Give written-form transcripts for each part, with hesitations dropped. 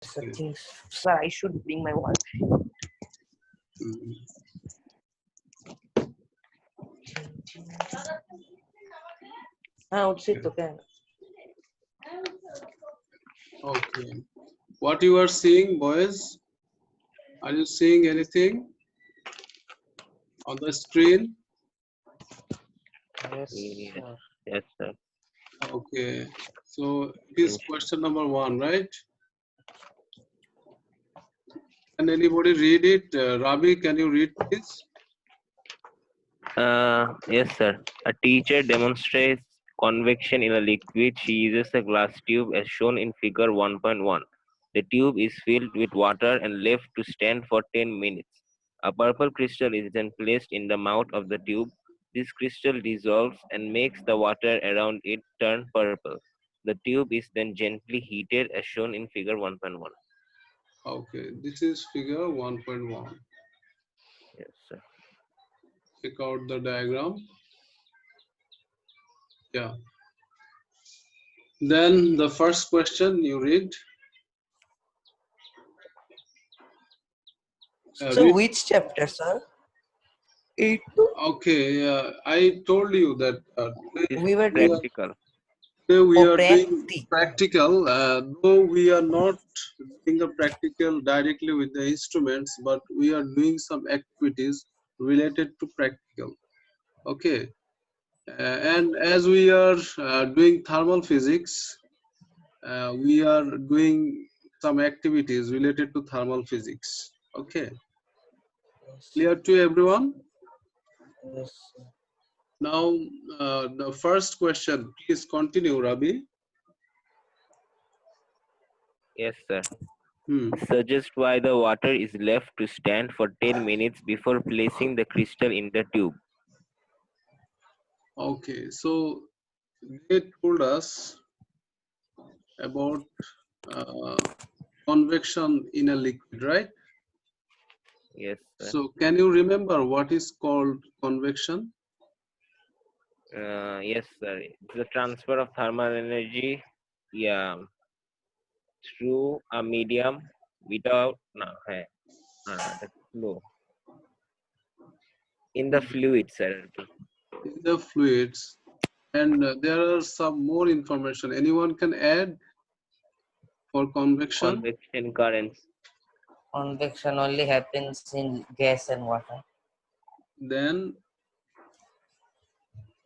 Sir, things. Sir, I should bring my watch. Mm. Outside तो क्या है? Okay. What you are seeing, boys? Are you seeing anything on the screen? Yes, Yes, sir. yes, sir. Okay. So it is question number 1, right? Can anybody read it? Ravi, can you read please? Yes, sir. A teacher demonstrates convection in a liquid. She uses a glass tube as shown in figure 1.1. The tube is filled with water and left to stand for 10 minutes. A purple crystal is then placed in the mouth of the tube. This crystal dissolves and makes the water around it turn purple. The tube is then gently heated as shown in figure 1.1. Okay, this is figure 1.1. Yes, sir. Check out the diagram. Yeah. Then the first question you read. So Read. which chapter, sir? 8. Okay, I told you that This is We were doing practical. today we are doing practice. practical, though we are not doing the practical directly with the instruments, but we are doing some activities related to practical. Okay, and as we are doing thermal physics, we are doing some activities related to thermal physics. Okay, clear to everyone? Yes, sir. Now, the first question, please continue, Rabi. Yes, sir. Hmm. Suggest why the water is left to stand for 10 minutes before placing the crystal in the tube. Okay, so they told us about convection in a liquid, right? Yes, sir. So, can you remember what is called convection? Yes, sir. The transfer of thermal energy, yeah, through a medium without the flow in the fluid, sir. In the fluids, and there are some more information. Anyone can add for convection? Convection currents. Convection only happens in gas and water. Then,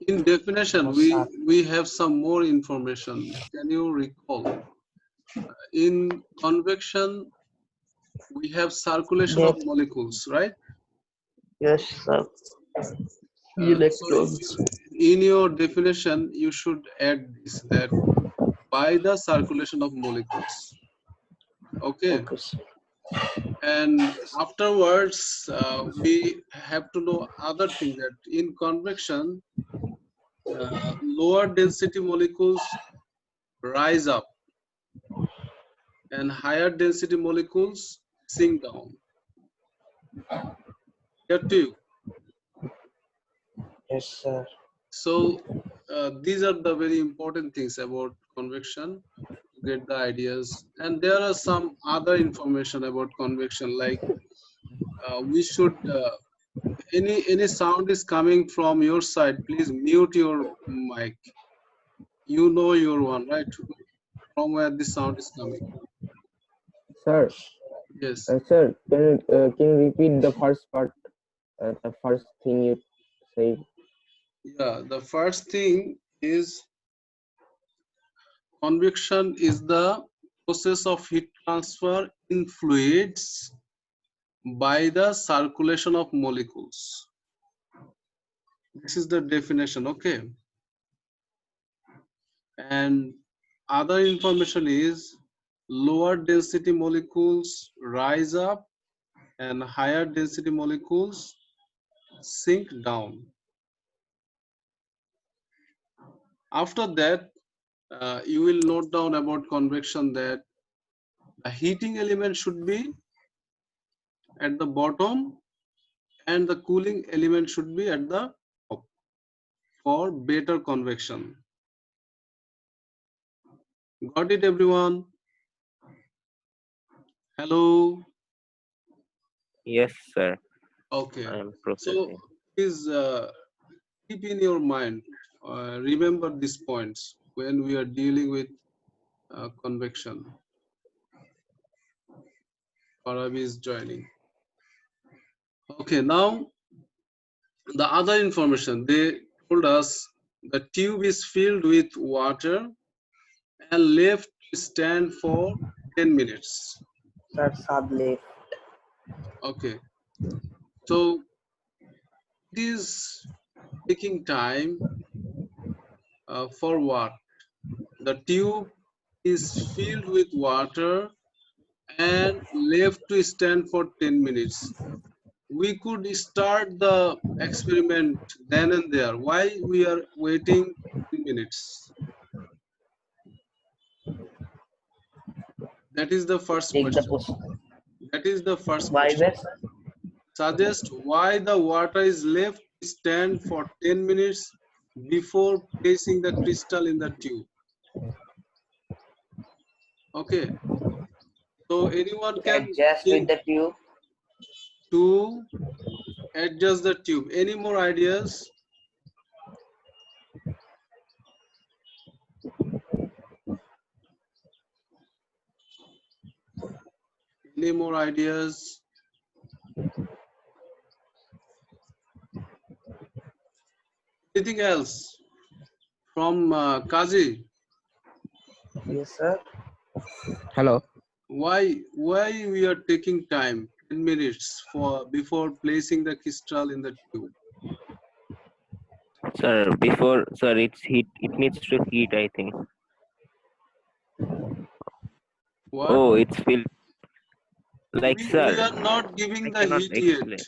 in definition, No, sir. we have some more information. Can you recall? In convection, we have circulation of Yes, molecules, right? yes, sir. So Electrons. in your definition, you should add this, that by the circulation of molecules. Okay. Okay, sir. And afterwards, we have to know other thing, that in convection, lower density molecules rise up and higher density molecules sink down. Get to you. Yes, sir. So these are the very important things about convection to get the ideas. And there are some other information about convection, like we should any sound is coming from your side, please mute your mic. You know your one, right? From where the sound is coming. Sir, Yes. sir, can you repeat the first part, the first thing you say? Yeah, the first thing is convection is the process of heat transfer in fluids by the circulation of molecules. This is the definition, okay? And other information is lower density molecules rise up and higher density molecules sink down. After that, you will note down about convection that the heating element should be at the bottom and the cooling element should be at the top for better convection. Got it, everyone? Hello. Yes, sir. Okay. I am So processing. please keep in your mind, remember these points when we are dealing with convection. Farabi is joining. Okay, now the other information they told us, the tube is filled with water and left to stand for 10 minutes. Sir, sad left. Okay, so it is taking time for what? The tube is filled with water and left to stand for 10 minutes. We could start the experiment then and there. Why we are waiting 10 minutes? That is the first Take the question. push. That is the first Why question. this? Suggest why the water is left to stand for 10 minutes before placing the crystal in the tube. Okay, so anyone To can adjust with think the tube. to adjust the tube. Any more ideas? Any more ideas? Anything else from Kazi? Yes, sir. Hello. Why we are taking time 10 minutes for before placing the crystal in the tube? Sir, before, sir, it's heat. It needs to heat, I think. What? Oh, it's filled. Like, We sir, are not I giving the cannot heat yet. explain.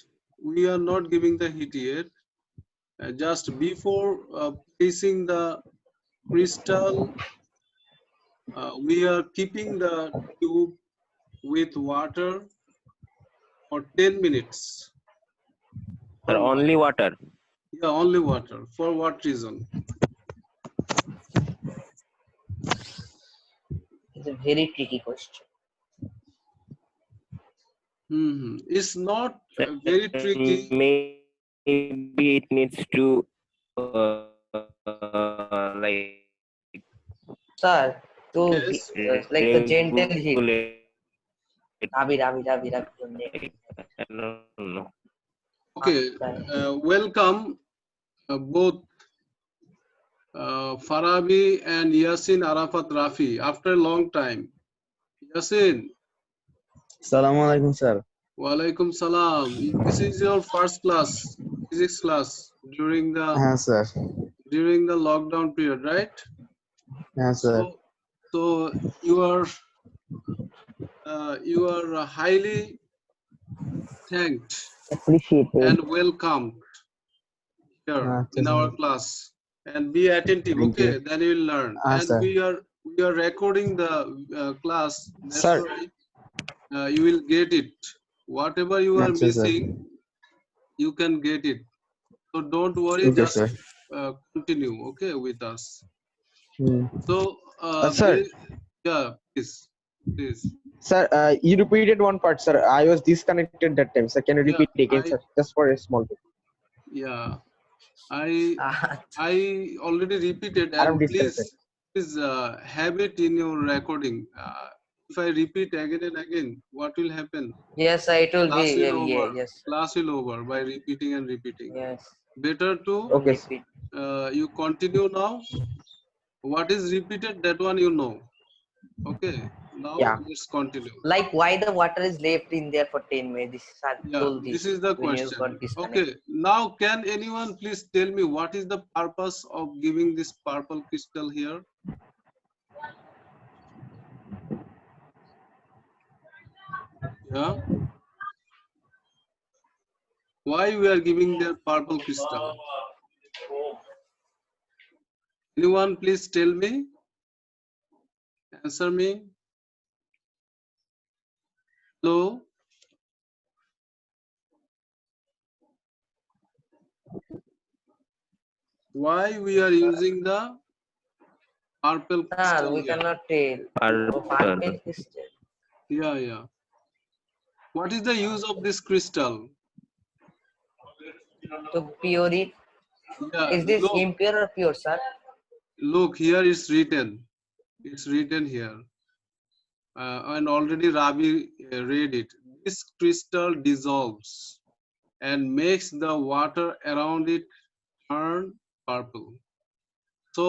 We are not giving the heat yet. Just before placing the crystal, we are keeping the tube with water for 10 minutes. Sir, For what? only water. Yeah, only water. For what reason? It's a very tricky question. It's not Sir, very tricky. maybe it needs to like Sir, to Yes. like a gentle heat. regulate. Ravi, your name. Like, I don't know. Okay. Welcome both Farabi and Yasin Arafat Rafi after a long time. Yasin, Assalamu alaikum, sir. walaikum salam. This is your first class, physics class Yes, sir. during the lockdown period, right? Yes, sir. So you are highly thanked Appreciated. and welcomed here Yes, in our sir. class. And be attentive, Thank okay? you. Then you will learn. Yes, And sir. we are recording the class. That's Sir. why you will get it. Whatever you are Yes, sir. missing, you can get it. So don't worry, Okay, just sir. continue, okay, with us. Hmm. So, Sir, yeah, please. sir, you repeated one part, sir. I was disconnected that time. Sir, can you Yeah, repeat again, sir? Just for a small bit. yeah, I already repeated, I'm and disconnected. please have it in your recording. If I repeat again and again, what will happen? Yes, sir, it will be. Class will Yeah, over. yes, sir. Class will over by repeating and repeating. Yes. Better to Don't Okay, sir. repeat. you continue now. What is repeated, that one you know. Okay. Now Yeah. let's continue. Like why the water is left in there for 10 minutes. This is I Yeah, told this this is the when you question. got disconnected. Okay. Now, can anyone please tell me what is the purpose of giving this purple crystal here? Yeah. Why we are giving the purple crystal? Anyone please tell me? Answer me. Hello. Why we are using the purple Ah, crystal we here? cannot tell. Oh, Purple. purple crystal. Yeah. What is the use of this crystal? To pure it. Yeah, Is this impure or pure, sir? look, here it's written. It's written here. And already Ravi read it. This crystal dissolves and makes the water around it turn purple. So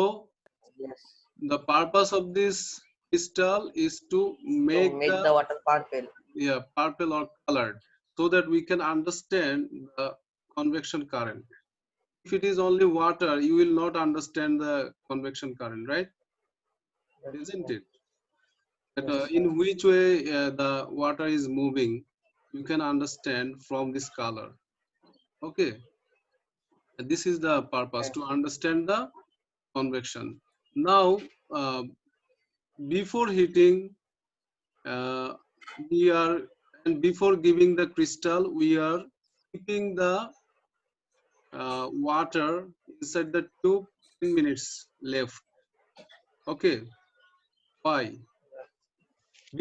Yes. the purpose of this crystal is to To make make the water purple. purple or colored, so that we can understand the convection current. If it is only water, you will not understand the convection current, right? Isn't it? That, Yes, in sir. which way the water is moving, you can understand from this color. Okay, this is the purpose, to understand the convection. Now, uh, before heating, uh, we are, and before giving the crystal, we are keeping the water inside the tube 10 minutes left. Okay, why?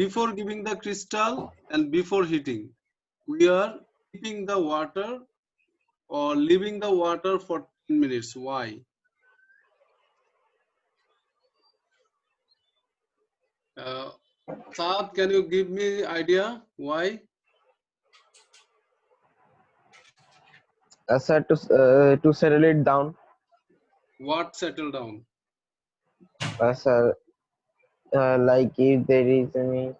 Before giving the crystal and before heating, we are keeping the water or leaving the water for 10 minutes. Why? Uh, Saad, can you give me idea why? Sir, to settle it down. What settle down? Sir, like if there is any.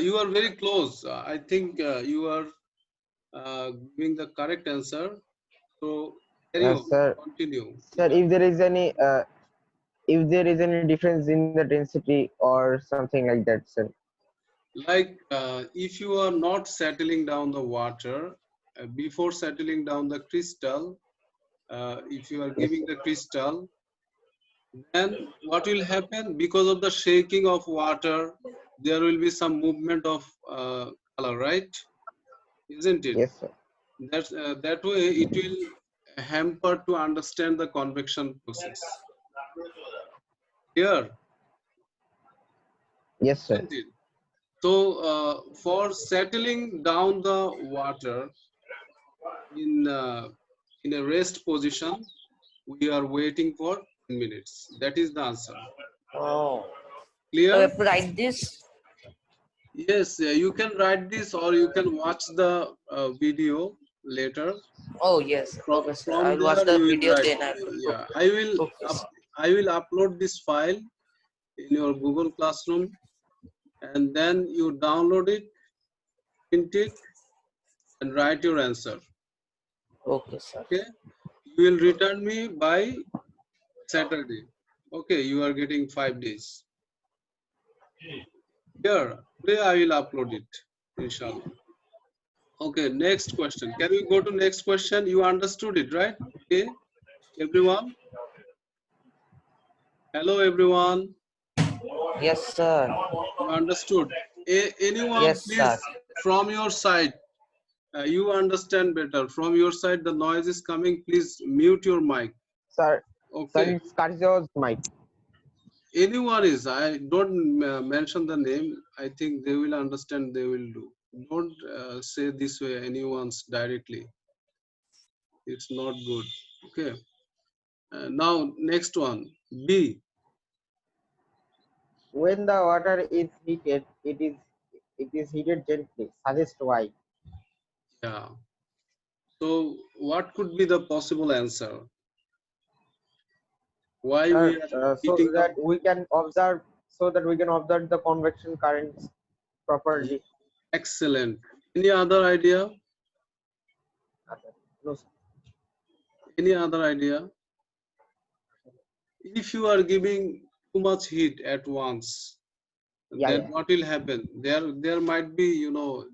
You are very close. I think you are giving the correct answer. So carry on, Sir, continue. sir, Yeah. if there is any difference in the density or something like that, sir. Like if you are not settling down the water, before settling down the crystal, if you are Yes, giving sir. the crystal, then what will happen? Because of the shaking of water, there will be some movement of color, right? Isn't it? Yes, sir. That way it will hamper to understand the convection process. Here, Yes, sir. isn't it? So for settling down the water in in a rest position, we are waiting for 10 minutes. That is the answer. Oh. So we Clear? have to write this. Yes, you can write this or you can watch the video later. Oh yes. Okay, sir. From I'll watch there the you will video write. then I will book. Yeah, Okay, sir. I will upload this file in your Google Classroom, and then you download it, print it, and write your answer. Okay, sir. Okay, you will return me by Saturday. Okay, you are getting 5 days. Here, today I will upload it, inshallah. Okay, next question. Can we go to next question? You understood it, right? Okay, everyone. Hello, everyone. Yes, sir. You understood? Anyone, Yes, sir. please, from your side, you understand better. From your side, the noise is coming. Please mute your mic. Sir, Okay. it's Karjo's mic. Anyone is. I don't mention the name. I think they will understand. They will do. Don't say this way anyone's directly. It's not good. Okay. Now next one. B. When the water is heated, it is heated gently. Suggest why. Yeah. So what could be the possible answer? Why we Sir, are heating the so that we can observe the convection currents properly. excellent. Any other idea? No, sir. Any other idea? If you are giving too much heat at once, then Yeah. what will happen? There might be,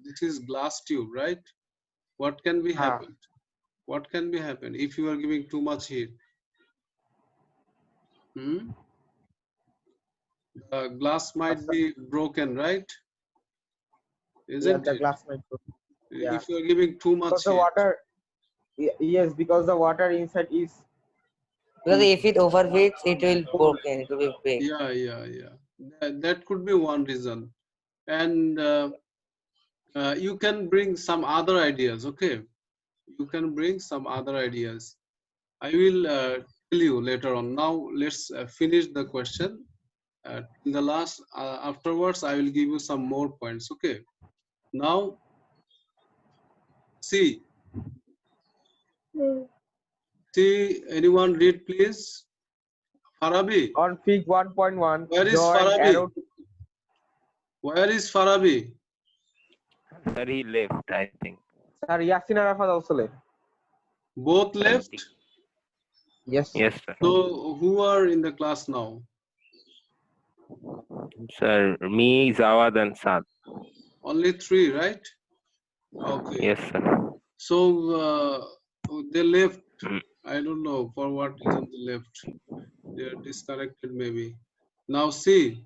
this is glass tube, right? What can be happen? What can be happen if you are giving too much heat? Hmm? The glass might be broken, right? Yeah, Isn't the it? glass might go. Yeah. If you are giving too Because much the heat. water, yes, because the water inside is Because if it overheats, it will broken. It will be break. Yeah. That could be one reason. And you can bring some other ideas, okay? You can bring some other ideas. I will tell you later on. Now let's finish the question. In the last, afterwards, I will give you some more points, okay? Now, see, anyone read please? Farabi, On Fig 1.1, where is draw an Farabi? arrow. Where is Farabi? Sir, he left, I think. Sir, Yasin Arafat also left. Both left? Yes. Yes, sir. So, who are in the class now? Sir, me, Zawad, and Saad. Only three, right? Okay. Yes, sir. So, they left. Mm. I don't know for what reason they left. They are disconnected maybe. Now see,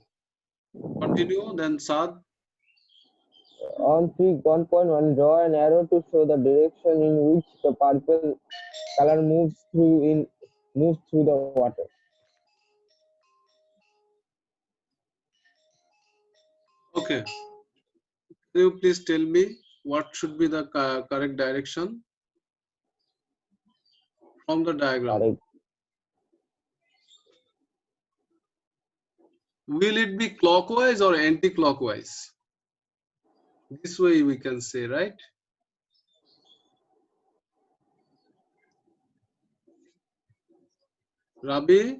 continue, then Saad. On Fig 1.1, draw an arrow to show the direction in which the purple color moves through the water. Okay. Can you please tell me what should be the correct direction from the diagram? Correct. Will it be clockwise or anti-clockwise? This way we can say, right? Rabi,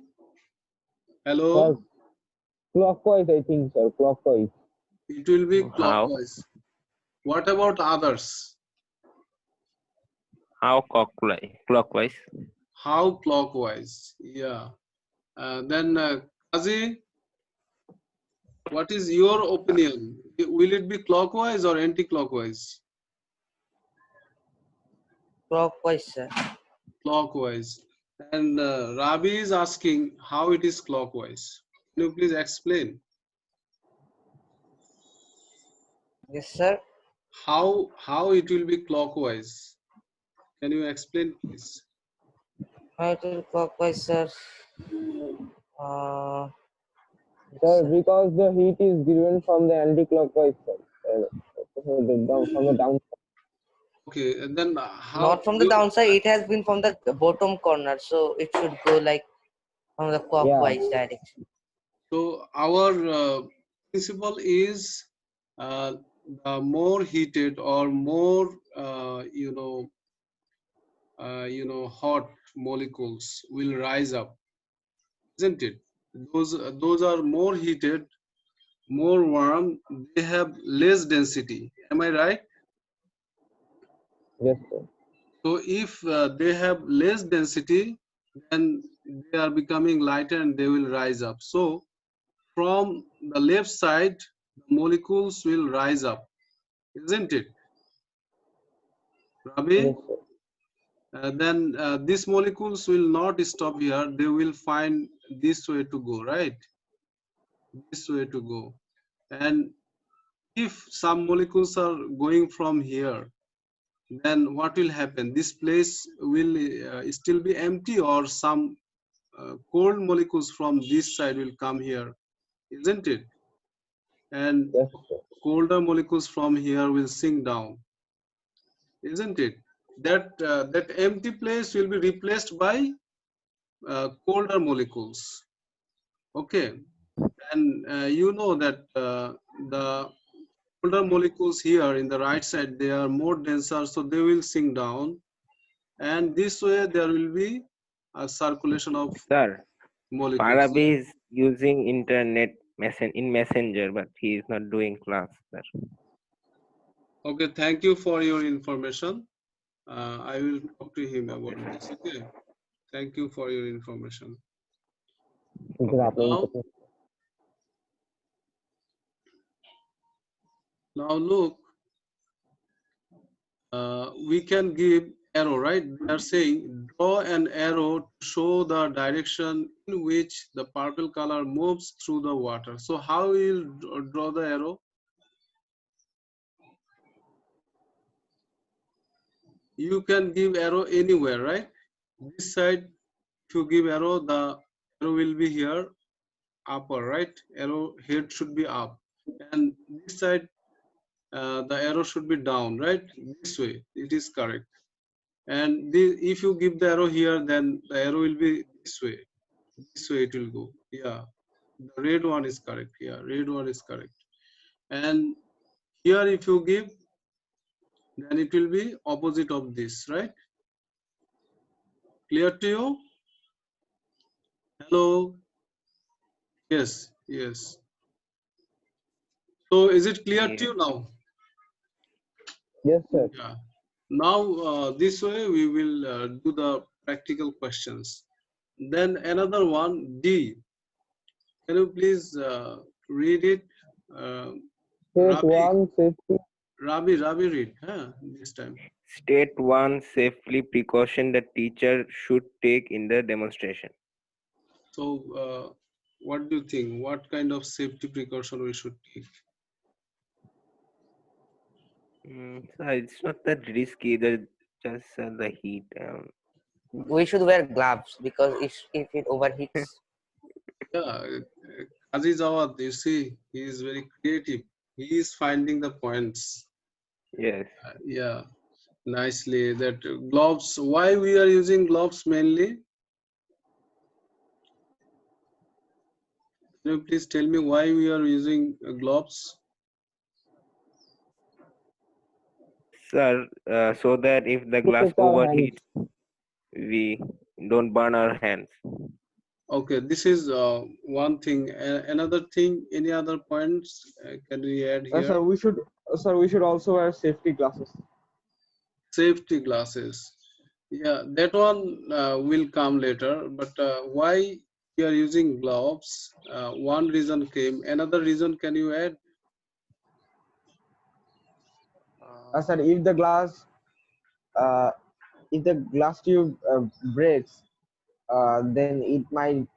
hello. Sir, clockwise, I think, sir. Clockwise. It will be How? clockwise. What about others? How clockwise? How clockwise? Yeah. Then Kazi, what is your opinion? Will it be clockwise or anti-clockwise? Clockwise, sir. Clockwise. And Rabi is asking how it is clockwise. Can you please explain Yes, sir. how it will be clockwise? Can you explain, please? How it will clockwise, sir? Sir, because the heat is given from the anti-clockwise side. From the down. Okay, and then how? Not from the downside. It has been from the bottom corner, so it should go like from the clockwise direction. So our principle is the more heated or more hot molecules will rise up, isn't it? Those are more heated, more warm. They have less density. Am I right? Yes, sir. So if they have less density, then they are becoming lighter and they will rise up. So from the left side, the molecules will rise up, isn't it, Rabi? Yes, sir. Then these molecules will not stop here. They will find this way to go, right? This way to go. And if some molecules are going from here, then what will happen? This place will still be empty, or some cold molecules from this side will come here, isn't it? And Yes, sir. colder molecules from here will sink down, isn't it? That empty place will be replaced by colder molecules. Okay, and you know that the colder molecules here in the right side, they are more denser, so they will sink down, and this way there will be a circulation of Sir, molecules. Farabi is using internet in Messenger, but he is not doing class, sir. Okay, thank you for your information. I will talk to him about this. Okay, thank you for your information. Now look, we can give arrow, right? They are saying draw an arrow to show the direction in which the purple color moves through the water. So how will draw the arrow? You can give arrow anywhere, right? This side, if you give arrow, the arrow will be here. upper, right? Arrow head should be up, and this side the arrow should be down, right? This way, it is correct. And if you give the arrow here, then the arrow will be this way. This way it will go. Yeah, the red one is correct. Yeah, red one is correct. And here, if you give, then it will be opposite of this, right? Clear to you? Hello. Yes, yes. So is it clear to Yes. you now? Yes, sir. Yeah. Now this way we will do the practical questions. Then another one, D. Can you please read it? Uh, State Rabi, 1 safety. Rabi read, huh? This time. State one safely precaution the teacher should take in the demonstration. So what do you think? What kind of safety precaution we should take? So it's not that risky. The just the heat. We should wear gloves because if it overheats. Yeah, Kazi Jawad, you see, he is very creative. He is finding the points. Yes. Yeah, nicely. That gloves. Why we are using gloves mainly? Can you please tell me why we are using gloves? Sir, so that if the glass Protect our hands. overheats, we don't burn our hands. Okay, this is one thing. Another thing, any other points can we add here? Sir, we should also wear safety glasses. Safety glasses. Yeah, that one will come later. But why we are using gloves? One reason came. Another reason can you add? Sir, uh, if the glass tube breaks, then it might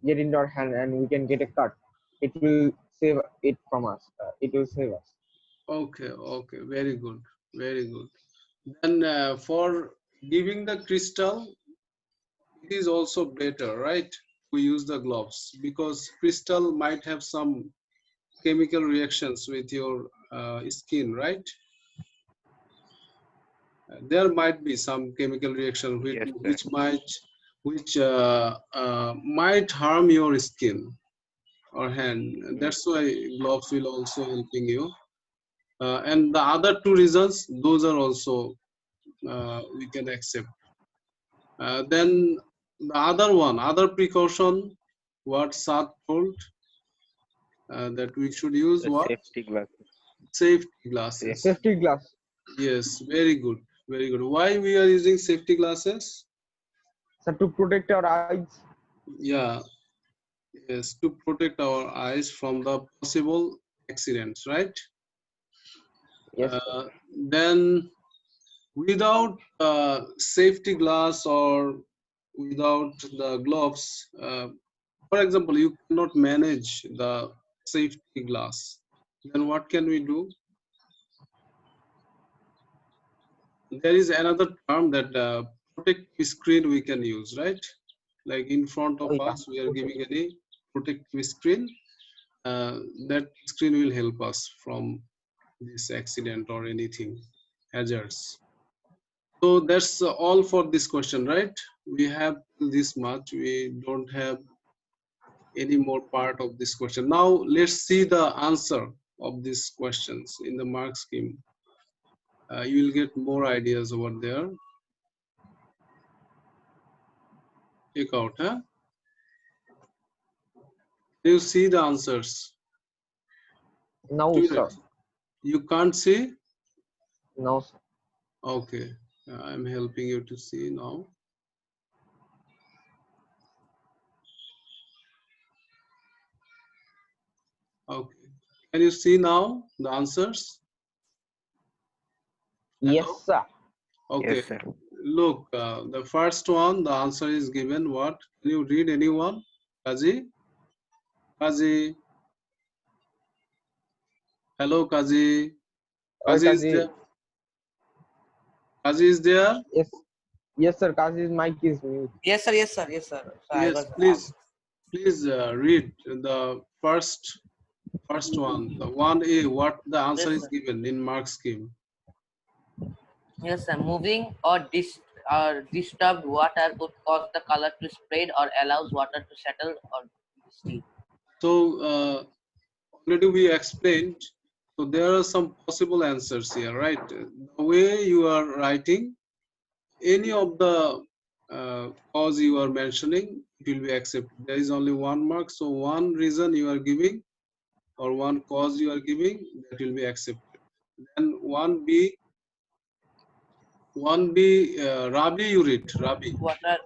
get into our hand and we can get a cut. It will save it from us. It will save us. Okay, okay, very good, very good. Then for giving the crystal, it is also better, right? We use the gloves because crystal might have some chemical reactions with your skin, right? There might be some chemical reaction Yes, sir. which might harm your skin or hand. Mm. That's why gloves will also helping you. And the other two reasons, those are also we can accept. Then the other one, other precaution, what Sat told that we should use The what? safety glasses. Safety glasses. Safety glass. Yes, very good, very good. Why we are using safety glasses? Sir, to protect our eyes. Yeah, yes, to protect our eyes from the possible accidents, right? Yes, sir. Then without safety glass or without the gloves, for example, you cannot manage the safety glass. Then what can we do? There is another term that protective screen we can use, right? Like in front Oh of yeah. us, we are giving any protective screen. That screen will help us from this accident or anything hazards. So that's all for this question, right? We have this much. We don't have any more part of this question. Now let's see the answer of these questions in the mark scheme. You will get more ideas over there. Check out, huh? Do you see the answers? No, sir. Students, you can't see? No, sir. Okay, I'm helping you to see now. Okay, can you see now the answers? Yes, Hello? sir. Okay, Yes, sir. look, the first one, the answer is given what? Can you read anyone? Kazi? Kazi? Hello, Kazi? Or Kazi is Kazi. there? Kazi is there? Yes. Yes, sir. Kazi's mic is mute. Yes, sir. Yes, sir. Yes, sir. So I Yes, was please. Please read the first one, the 1A, what the answer Yes, is sir. given in mark scheme. Yes, sir. Moving or disturbed water could cause the color to spread or allows water to settle or steep. So already we explained. So there are some possible answers here, right? The way you are writing, any of the cause you are mentioning, it will be accepted. There is only one mark, so one reason you are giving or one cause you are giving, that will be accepted. Then one B, Rabi you read, Water.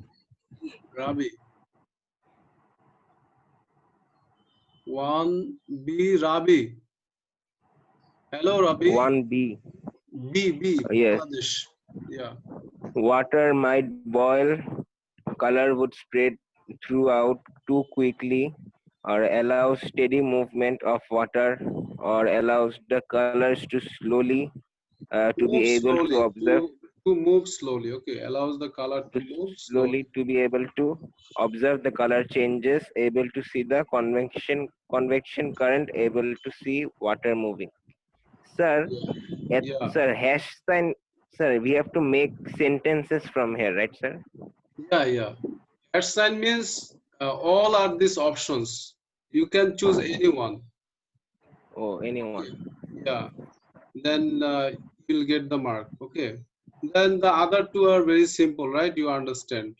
Rabi. One B, Rabi. Hello, Rabi. 1B. B, Yes. Bangladesh. Yeah. Water might boil, color would spread throughout too quickly, or allows steady movement of water, or allows the colors to slowly to be Move able to slowly, observe to move slowly. Okay, allows the color to to move slowly slowly. to be able to observe the color changes, able to see the convection current, able to see water moving. Sir, Yeah. Yeah. sir, hash sign, sir, we have to make sentences from here, right, sir? Yeah. At sign means all are these options. You can choose anyone. Oh, anyone. Okay. Yeah. Then you'll get the mark. Okay. Then the other two are very simple, right? You understand.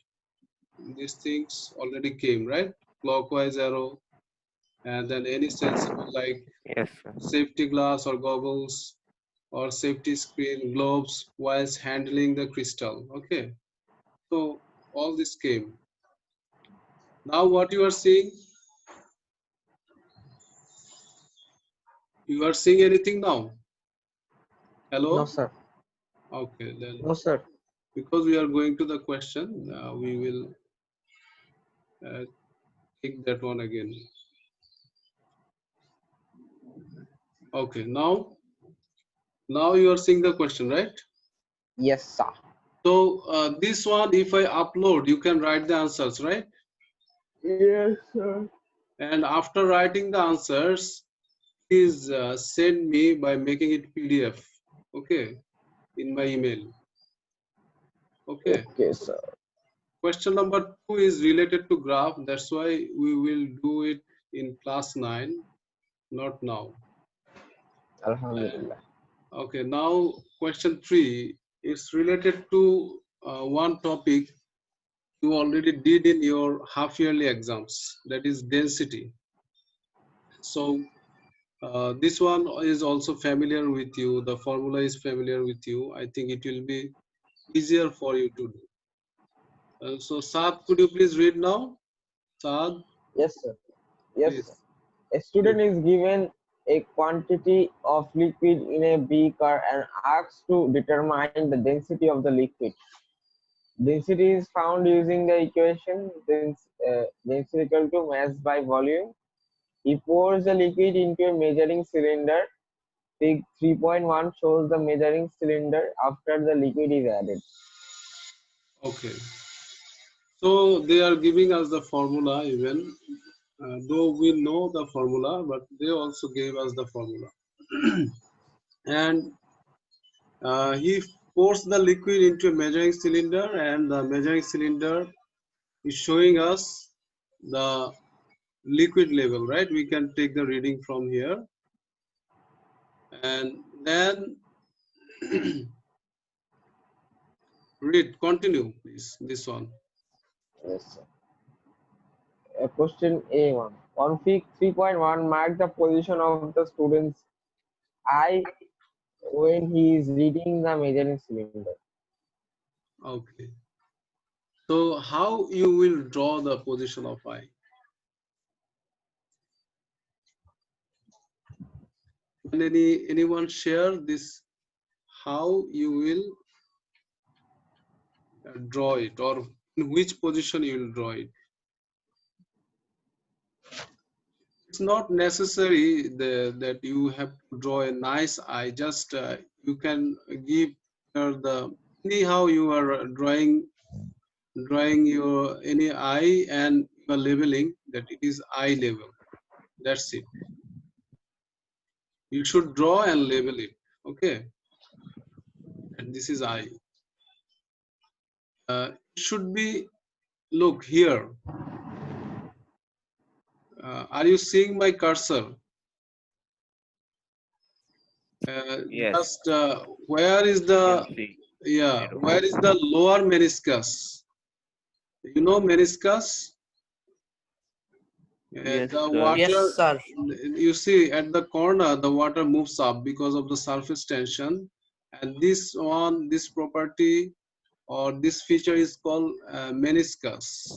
These things already came, right? Clockwise arrow, and then any sensible like Yes, sir. safety glass or goggles or safety screen, gloves whilst handling the crystal. Okay. So all this came. Now what you are seeing? You are seeing anything now? No, Hello? sir. Okay, then No, sir. because we are going to the question, we will uh, take that one again. Okay, now you are seeing the question, right? Yes, sir. So this one, if I upload, you can write the answers, right? Yes, sir. And after writing the answers, please send me by making it PDF. Okay, in my email. Okay. Okay, sir. Question number 2 is related to graph. That's why we will do it in class 9, not now. Alhamdulillah. Okay, now question 3 is related to one topic you already did in your half yearly exams, that is density. So this one is also familiar with you. The formula is familiar with you. I think it will be easier for you to do. So Saad, could you please read now? Saad, Yes, sir. Yes, sir. please A read. student is given a quantity of liquid in a beaker and asked to determine the density of the liquid. Density is found using the equation density equal to mass by volume. He pours the liquid into a measuring cylinder. Fig 3.1 shows the measuring cylinder after the liquid is added. Okay. So they are giving us the formula even, though we know the formula, but they also gave us the formula. And he pours the liquid into a measuring cylinder, and the measuring cylinder is showing us the liquid level, right? We can take the reading from here. And then read, continue, please, this one. Yes, sir. Question A1. On Fig 3.1, mark the position of the student's eye when he is reading the measuring cylinder. Okay. So how you will draw the position of I? Can anyone share this? How you will draw it, or in which position you will draw it? It's not necessary that you have to draw a nice eye. Just you can give the anyhow you are drawing your any eye, and you you are labeling that it is eye level. That's it. You should draw and label it. Okay, and this is eye. It should be, look here. Are you seeing my cursor? Yes, Just where is you can the, see yeah, arrow. where is the lower meniscus? You know meniscus? Yes, The sir. Yes, water, sir. you see at the corner, the water moves up because of the surface tension. And this one, this property or this feature is called meniscus,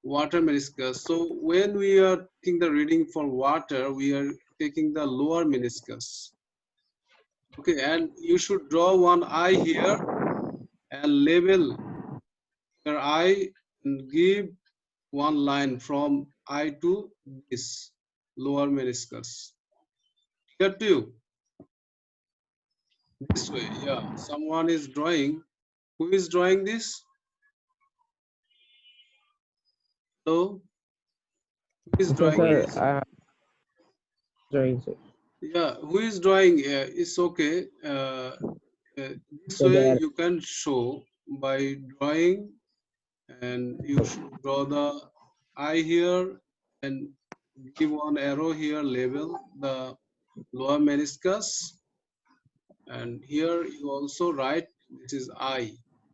water meniscus. So when we are taking the reading for water, we are taking the lower meniscus. Okay, and you should draw one eye here and label your eye and give one line from eye to this lower meniscus. Clear to you? This way, yeah. Someone is drawing. Who is drawing this? Hello? Who is So, drawing sir, this? drawing, sir. Yeah, who is drawing? It's okay. This So way there. you can show by drawing, and you should draw the eye here and give one arrow here, label the lower meniscus, and here you also write this is eye.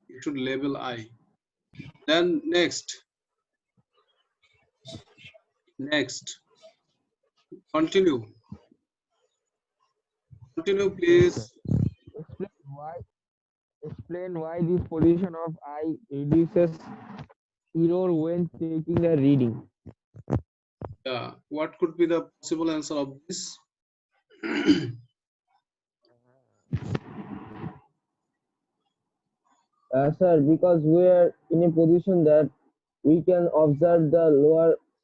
You should label eye. Then next, continue. Continue, Yes, sir. please. Explain why. Explain why this position of eye reduces error when taking a reading. Yeah, what could be the possible answer of this? Sir, because we are in a position that we can observe the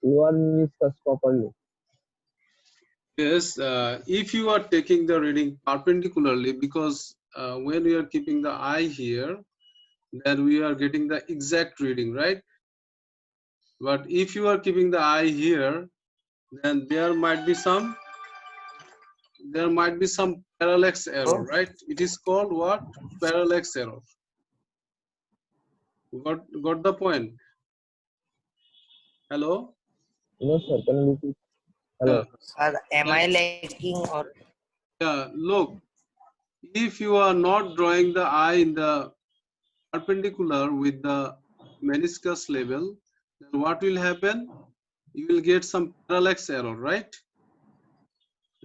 lower meniscus properly. Yes, if you are taking the reading perpendicularly, because when we are keeping the eye here, then we are getting the exact reading, right? But if you are keeping the eye here, then there might be some parallax error, Oh, right? It is called what? Parallax error. Got the point? Hello? No, sir. Can you repeat? Yeah. Hello. sir, am Then, I lagging or? yeah, look, if you are not drawing the eye in the perpendicular with the meniscus level, then what will happen? You will get some parallax error, right?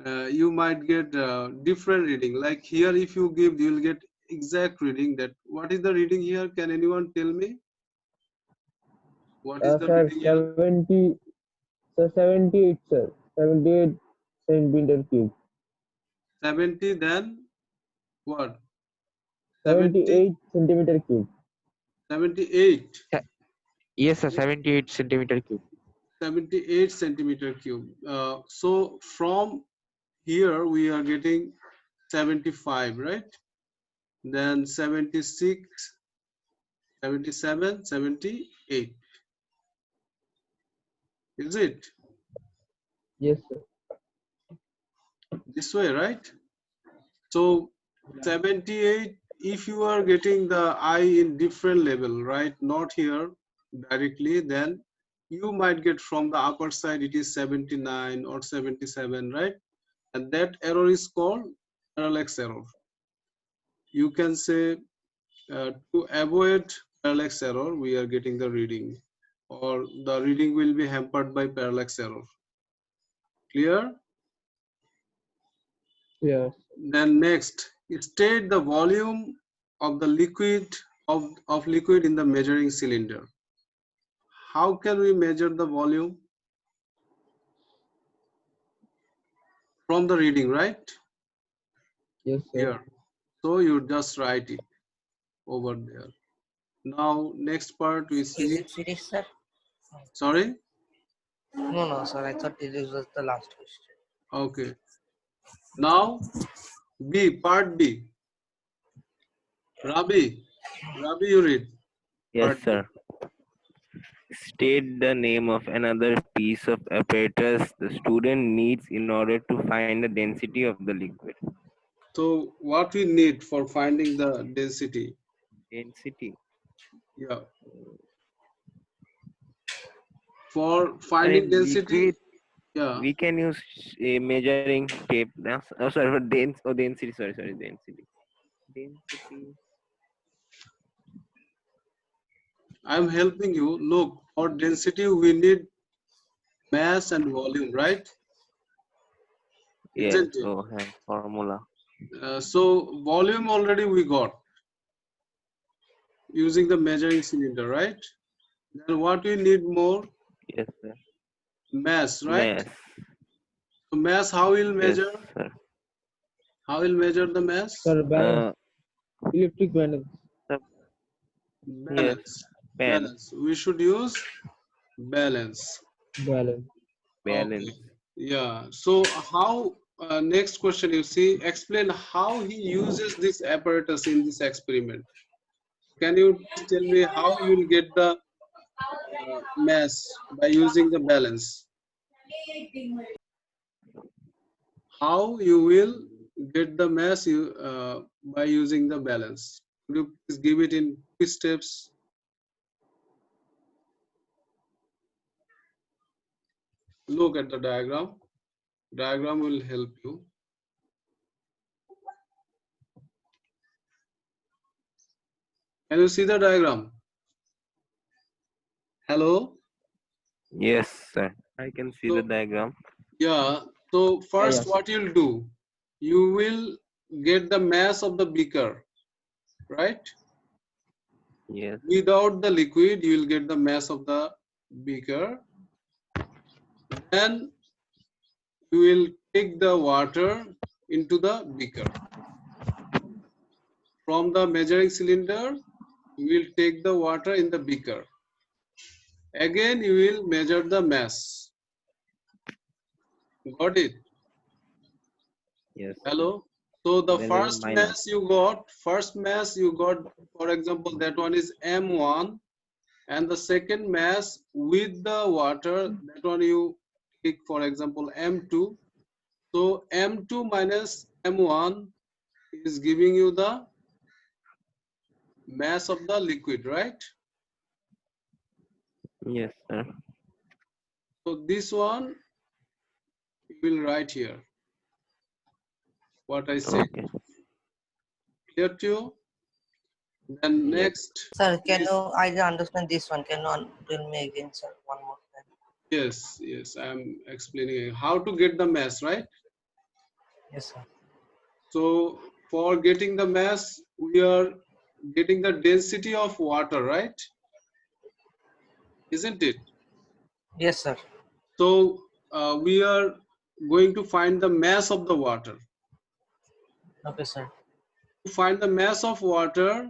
You might get different reading. Like here, if you give, you will get exact reading. That what is the reading here? Can anyone tell me? What is the Sir, reading here? 70. Sir, 78, sir. 78 centimeter cube. 70, then what? 70, 78 centimeter cube. 78, Yes, sir. 78 centimeter cube. 78 centimeter cube. So from here we are getting 75, right? Then 76, 77, 78. Is it Yes, sir. this way, right? So 78, if you are getting the eye in different level, right? Not here directly, then you might get from the upper side it is 79 or 77, right? And that error is called parallax error. You can say to avoid parallax error, we are getting the reading, or the reading will be hampered by parallax error. Clear? Yes. Then next, state the volume of the liquid of liquid in the measuring cylinder. How can we measure the volume? From the reading, right? Yes, sir. Here. So you just write it over there. Now next part we Is see. it finished, sir? Sorry? No, no, sir. I thought this was the last question. Okay. Now part B. Rabi, you read Yes, part B. sir. State the name of another piece of apparatus the student needs in order to find the density of the liquid. So what we need for finding the density? Density. Yeah. For And finding in density, liquid, yeah. we can use a measuring tape. Oh, sorry, for density. Sorry, density. Density. I'm helping you. Look, for density we need mass and volume, right? Yes. Isn't it? Oh, formula. So volume already we got using the measuring cylinder, right? Then what we need more? Yes, sir. Mass, right? Mass. So mass, how we'll Yes, measure? sir. How we'll measure the mass? Sir, balance. Uh, Electric balance. sir, yes. Balance. Pen. Balance. We should use balance. Balance. Okay. Balance. Yeah. So how, next question you see, explain how he uses this apparatus in this experiment. Can you please tell me how you will get the mass by using the balance? How you will get the mass by using the balance? Could you please give it in 2 steps? Look at the diagram. Diagram will help you. Can you see the diagram? Hello? Yes, sir. I can see the So, diagram. yeah. So first Yes. what you'll do, you will get the mass of the beaker, right? Yes. Without the liquid, you will get the mass of the beaker. Then you will take the water into the beaker. From the measuring cylinder, you will take the water in the beaker. Again, you will measure the mass. Got it? Yes, sir. Hello? So the Then there is first minus. mass you got, for example, that one is M1, and the second mass with the water, that one you take, for example, M2. So M2 minus M1 is giving you the mass of the liquid, right? Yes, sir. So this one you will write here what I said. Okay. Clear to you? Then Yes. next Sir, can is, you? I didn't understand this one. Can you tell me again, sir? One more time. yes, I'm explaining how to get the mass, right? Yes, sir. So for getting the mass, we are getting the density of water, right? Isn't it? Yes, sir. So we are going to find the mass of the water. Okay, sir. To find the mass of water,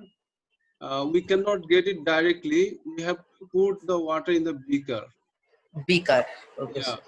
we cannot get it directly. We have to put the water in the beaker. Beaker. Okay, Yeah. sir.